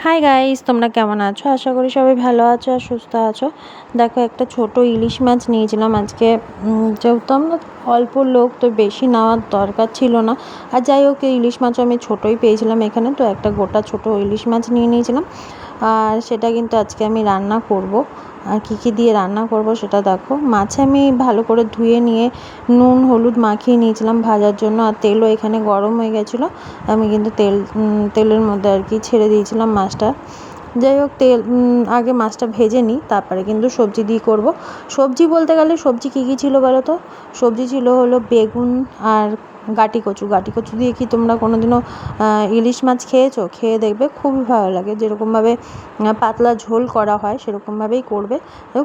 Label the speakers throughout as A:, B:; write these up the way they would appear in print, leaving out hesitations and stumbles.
A: Hi guys, তোমরা কেমন আছো? আশা করি সবাই ভালো আছো আর সুস্থ আছো। দেখো, একটা ছোট ইলিশ মাছ নিয়েছিলাম আজকে। যেহেতু আমরা অল্প লোক, তো বেশি নেওয়ার দরকার ছিল না। আর যাই হোক, ইলিশ মাছও আমি ছোটোই পেয়েছিলাম এখানে, তো একটা গোটা ছোট ইলিশ মাছ নিয়ে নিয়েছিলাম। আর সেটা কিন্তু আজকে আমি রান্না করব। আর কী দিয়ে রান্না করব সেটা দেখো। মাছে আমি ভালো করে ধুয়ে নিয়ে নুন হলুদ মাখিয়ে নিয়েছিলাম ভাজার জন্য। আর তেলও এখানে গরম হয়ে গেছিলো। আমি কিন্তু তেলের মধ্যে আর কি ছেড়ে দিয়েছিলাম মাছটা। যাই হোক, আগে মাছটা ভেজে নিই, তারপরে কিন্তু সবজি দিয়ে করব। সবজি বলতে গেলে সবজি কী ছিল বলো তো? সবজি ছিল হলো বেগুন আর গাটি কচু দিয়ে কি তোমরা কোনোদিনও ইলিশ মাছ খেয়েছো? খেয়ে দেখবে, খুবই ভালো লাগে। যেরকমভাবে পাতলা ঝোল করা হয় সেরকমভাবেই করবে,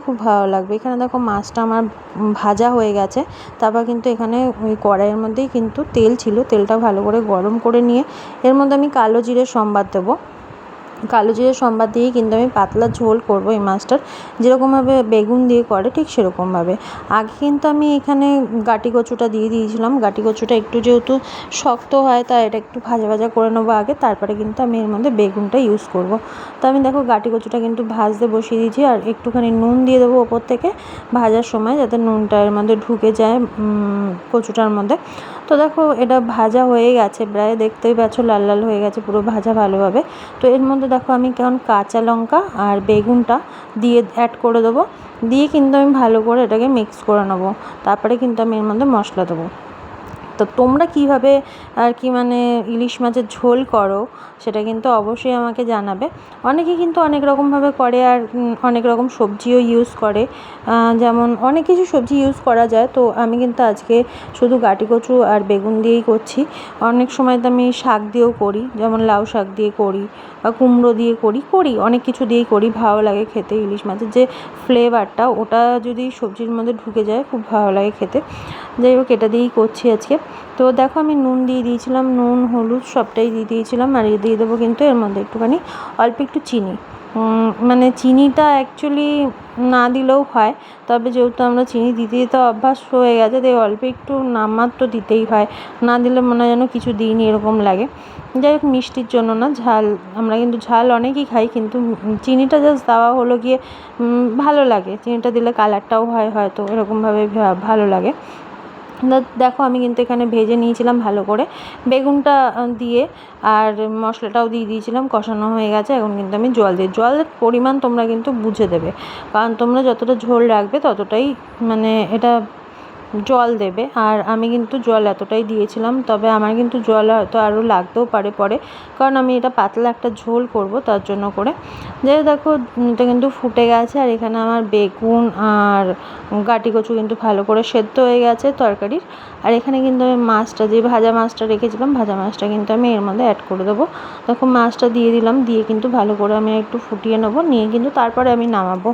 A: খুব ভালো লাগবে। এখানে দেখো, মাছটা আমার ভাজা হয়ে গেছে। তারপর কিন্তু এখানে ওই কড়াইয়ের মধ্যেই কিন্তু তেল ছিল, তেলটা ভালো করে গরম করে নিয়ে এর মধ্যে আমি কালো জিরে সম্বাদ দেবো। কালো জিরে সম্বাদ দিয়েই কিন্তু আমি পাতলা ঝোল করব এই মাছটার। যেরকমভাবে বেগুন দিয়ে করে ঠিক সেরকমভাবে। আগে কিন্তু আমি এখানে গাটি কচুটা দিয়ে দিয়েছিলাম। গাটি কচুটা একটু যেহেতু শক্ত হয়, তাই এটা একটু ভাজা ভাজা করে নেবো আগে, তারপরে কিন্তু আমি এর মধ্যে বেগুনটা ইউজ করব। তো আমি দেখো, গাটি কচুটা কিন্তু ভাজতে বসিয়ে দিয়েছি। আর একটুখানি নুন দিয়ে দেবো ওপর থেকে ভাজার সময়, যাতে নুনটা এর মধ্যে ঢুকে যায় কচুটার মধ্যে। তো দেখো, এটা ভাজা হয়ে গেছে প্রায়, দেখতেই পাচ্ছ লাল লাল হয়ে গেছে পুরো ভাজা ভালোভাবে। তো এর মধ্যে দেখো, আমি কেমন কাঁচা লঙ্কা আর বেগুনটা দিয়ে অ্যাড করে দেবো। দিয়ে কিন্তু আমি ভালো করে এটাকে মিক্স করে নেবো। তারপরে কিন্তু আমি এর মধ্যে মশলা দেবো। তো তোমরা কীভাবে আর কি মানে ইলিশ মাছের ঝোল করো সেটা কিন্তু অবশ্যই আমাকে জানাবে। অনেকে কিন্তু অনেক রকমভাবে করে, আর অনেক রকম সবজিও ইউজ করে। যেমন অনেক কিছু সবজি ইউজ করা যায়। তো আমি কিন্তু আজকে শুধু গাটি কচু আর বেগুন দিয়েই করছি। অনেক সময় তো আমি শাক দিয়েও করি, যেমন লাউ শাক দিয়ে করি বা কুমড়ো দিয়ে করি অনেক কিছু দিয়েই করি। ভালো লাগে খেতে। ইলিশ মাছের যে ফ্লেভারটা, ওটা যদি সবজির মধ্যে ঢুকে যায় খুব ভালো লাগে খেতে। যাই হোক, এটা দিয়েই করছি আজকে। তো দেখো, আমি নুন দিয়ে দিয়েছিলাম, নুন হলুদ সবটাই দিয়ে দিয়েছিলাম। আর দিয়ে দেবো কিন্তু এর মধ্যে একটুখানি অল্প একটু চিনি। মানে চিনিটা অ্যাকচুয়ালি না দিলেও হয়, তবে যেহেতু আমরা চিনি দিতে দিতে অভ্যাস হয়ে গেছে, তাই অল্প একটু নামমাত্র দিতেই হয়। না দিলে মনে হয় যেন কিছু দিইনি এরকম লাগে। যাই হোক, মিষ্টির জন্য না, ঝাল, আমরা কিন্তু ঝাল অনেকই খাই, কিন্তু চিনিটা জাস্ট দেওয়া হলো গিয়ে ভালো লাগে। চিনিটা দিলে কালারটাও হয় হয়তো এরকমভাবে ভালো লাগে। দেখো, আমি কিন্তু এখানে ভেজে নিয়েছিলাম ভালো করে বেগুনটা দিয়ে, আর মশলাটাও দিয়ে দিয়েছিলাম, কষানো হয়ে গেছে। এখন কিন্তু আমি জলের পরিমাণ তোমরা কিন্তু বুঝে দেবে, কারণ তোমরা যতটা ঝোল রাখবে ততটাই মানে এটা জল দেবে। আর আমি কিন্তু জল এতটাই দিয়েছিলাম, তবে আমার কিন্তু জল হয়তো আরও লাগতেও পারে পরে, কারণ আমি এটা পাতলা একটা ঝোল করব তার জন্য করে। যাই দেখো, এটা কিন্তু ফুটে গেছে। আর এখানে আমার বেগুন আর গাটি কচু কিন্তু ভালো করে সেদ্ধ হয়ে গেছে তরকারির। আর এখানে কিন্তু আমি মাছটা, যে ভাজা মাছটা রেখেছিলাম, ভাজা মাছটা কিন্তু আমি এর মধ্যে অ্যাড করে দেবো। দেখো, মাছটা দিয়ে দিলাম, দিয়ে কিন্তু ভালো করে আমি একটু ফুটিয়ে নেবো, নিয়ে কিন্তু তারপরে আমি নামাবো।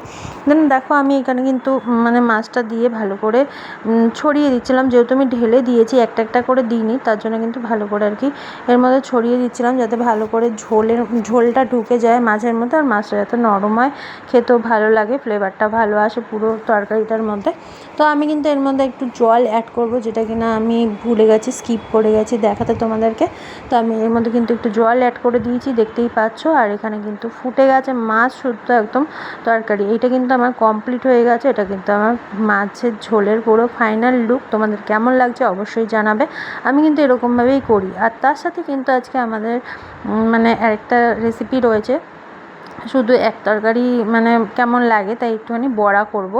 A: দেন দেখো, আমি এখানে কিন্তু মানে মাছটা দিয়ে ভালো করে ছড়িয়ে দিচ্ছিলাম। যেহেতু আমি ঢেলে দিয়েছি, একটা একটা করে দিইনি, তার জন্য কিন্তু ভালো করে আর কি এর মধ্যে ছড়িয়ে দিচ্ছিলাম, যাতে ভালো করে ঝোলটা ঢুকে যায় মাছের মধ্যে, আর মাছটা যাতে নরম হয়, খেতেও ভালো লাগে, ফ্লেভারটা ভালো আসে পুরো তরকারিটার মধ্যে। তো আমি কিন্তু এর মধ্যে একটু জল অ্যাড করব, যেটা কিনা আমি ভুলে গেছি, স্কিপ করে গেছি দেখাতে তোমাদেরকে। তো আমি এর মধ্যে কিন্তু একটু জল অ্যাড করে দিয়েছি, দেখতেই পাচ্ছ। আর এখানে কিন্তু ফুটে গেছে মাছ শুদ্ধ একদম তরকারি। এইটা কিন্তু আমার কমপ্লিট হয়ে গেছে। এটা কিন্তু আমার মাছের ঝোলের পুরো ফাইনাল লুক। তোমাদের কেমন লাগছে অবশ্যই জানাবে। আমি কিন্তু এরকমভাবেই করি। আর তার সাথে কিন্তু আজকে আমাদের মানে আরেকটা রেসিপি রয়েছে। শুধু এক তরকারি মানে কেমন লাগে, তাই একটুখানি বড়া করব।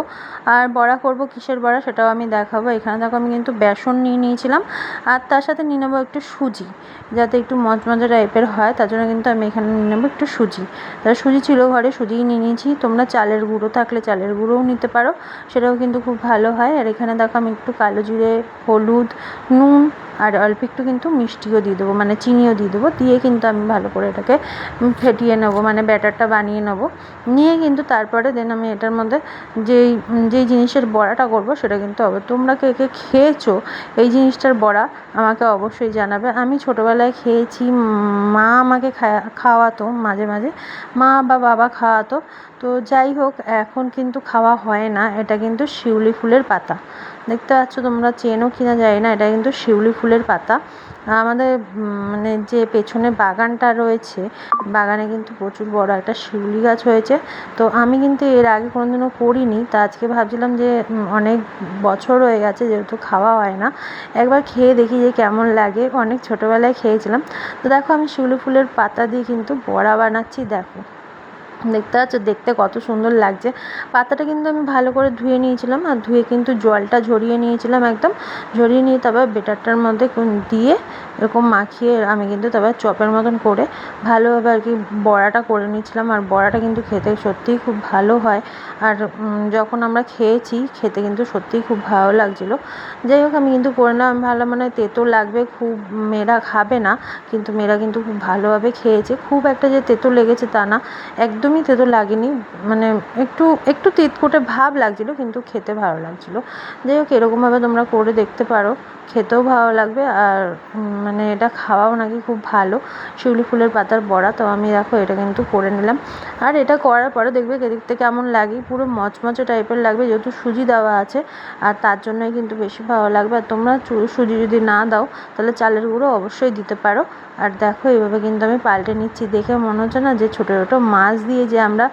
A: আর বড়া করব কিসের বড়া সেটাও আমি দেখাবো। এখানে দেখো, আমি কিন্তু বেসন নিয়ে নিয়েছিলাম, আর তার সাথে নিয়ে নেবো একটু সুজি, যাতে একটু মচমচে টাইপের হয়। তার জন্য কিন্তু আমি এখানে নিয়ে নেবো একটু সুজি। তার সুজি ছিল ঘরে, সুজিই নিয়ে নিয়েছি। তোমরা চালের গুঁড়ো থাকলে চালের গুঁড়োও নিতে পারো, সেটাও কিন্তু খুব ভালো হয়। আর এখানে দেখো, আমি একটু কালো জিরে, হলুদ, নুন আর অল্প একটু কিন্তু মিষ্টিও দিয়ে দেবো, মানে চিনিও দিয়ে দেবো। দিয়ে কিন্তু আমি ভালো করে এটাকে ফেটিয়ে নেবো, মানে ব্যাটারটা বানিয়ে নেবো। নিয়ে কিন্তু তারপরে দেন আমি এটার মধ্যে যেই জিনিসের বড়াটা করব সেটা কিন্তু হবে। তোমরা কে কে খেয়েছো এই জিনিসটার বড়া আমাকে অবশ্যই জানাবে। আমি ছোটোবেলায় খেয়েছি, মা আমাকে খাওয়াতো মাঝে মাঝে, মা বা বাবা খাওয়াতো। তো যাই হোক, এখন কিন্তু খাওয়া হয় না। এটা কিন্তু শিউলি ফুলের পাতা। দেখতে পাচ্ছ তোমরা, চেনো কিনা জানি না, এটা কিন্তু শিউলি ফুলের পাতা। আমাদের মানে যে পেছনে বাগানটা রয়েছে, বাগানে কিন্তু প্রচুর বড় একটা শিউলি গাছ হয়েছে। তো আমি কিন্তু এর আগে কোনোদিনও করিনি, তা আজকে ভাবছিলাম যে অনেক বছর হয়ে গেছে যেহেতু খাওয়া হয় না, একবার খেয়ে দেখি যে কেমন লাগে। অনেক ছোটোবেলায় খেয়েছিলাম। তো দেখো আমি শিউলি ফুলের পাতা দিয়ে কিন্তু বড়া বানাচ্ছি। দেখো, দেখতে পাচ্ছ, দেখতে কত সুন্দর লাগছে। পাতাটা কিন্তু আমি ভালো করে ধুয়ে নিয়েছিলাম, আর ধুয়ে কিন্তু জলটা ঝরিয়ে নিয়েছিলাম, একদম ঝরিয়ে নিয়ে তারপর বেটারটার মধ্যে দিয়ে এরকম মাখিয়ে আমি কিন্তু তারপর চপের মতন করে ভালোভাবে আর কি বড়াটা করে নিয়েছিলাম। আর বড়াটা কিন্তু খেতে সত্যিই খুব ভালো হয়। আর যখন আমরা খেয়েছি, খেতে কিন্তু সত্যিই খুব ভালো লাগছিলো। যাই হোক, আমি কিন্তু করে নিলাম। ভালো, মানে তেতো লাগবে খুব, মেয়েরা খাবে না, কিন্তু মেয়েরা কিন্তু খুব ভালোভাবে খেয়েছে। খুব একটা যে তেতো লেগেছে তা না, একদমই তেতো লাগেনি, মানে একটু একটু তেতকুটে ভাব লাগছিলো, কিন্তু খেতে ভালো লাগছিলো। যাই হোক, এরকমভাবে তোমরা করে দেখতে পারো, খেতেও ভালো লাগবে। আর মানে এটা খাওয়াও নাকি খুব ভালো, শিউলি ফুলের পাতার বড়া। তো আমি দেখো এটা কিন্তু করে নিলাম। আর এটা করার পরে দেখবে দেখতে কেমন লাগে, পুরো মচমচে টাইপের লাগবে, যেহেতু সুজি দেওয়া আছে, আর তার জন্যই কিন্তু বেশি ভালো লাগবে। আর তোমরা সুজি যদি না দাও তাহলে চালের গুঁড়ো অবশ্যই দিতে পারো। আর দেখো এইভাবে কিন্তু আমি পাল্টে নিচ্ছি। দেখে মনে হচ্ছে না যে ছোটো ছোটো মাছ দিয়ে যে আমরা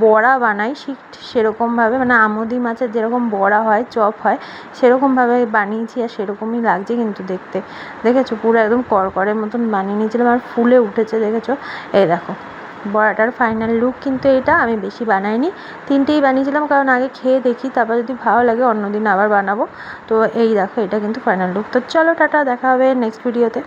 A: বড়া বানাই ঠিক সেরকমভাবে, মানে আমুদি মাছের যেরকম বড়া হয়, চপ হয়, সেরকমভাবে বানিয়েছি। আর সেরকমই লাগছে কিন্তু দেখতে। দেখেছো, পুরো একদম করকরের মতন বানিয়ে নিয়েছিলাম, আর ফুলে উঠেছে। দেখেছো, এই দেখো বড়াটার ফাইনাল লুক কিন্তু এটা। আমি বেশি বানাইনি, 3টেই বানিয়েছিলাম, কারণ আগে খেয়ে দেখি, তারপর যদি ভালো লাগে অন্যদিন আবার বানাবো। তো এই দেখো, এটা কিন্তু ফাইনাল লুক। তো চলো টাটা, দেখা হবে নেক্সট ভিডিওতে।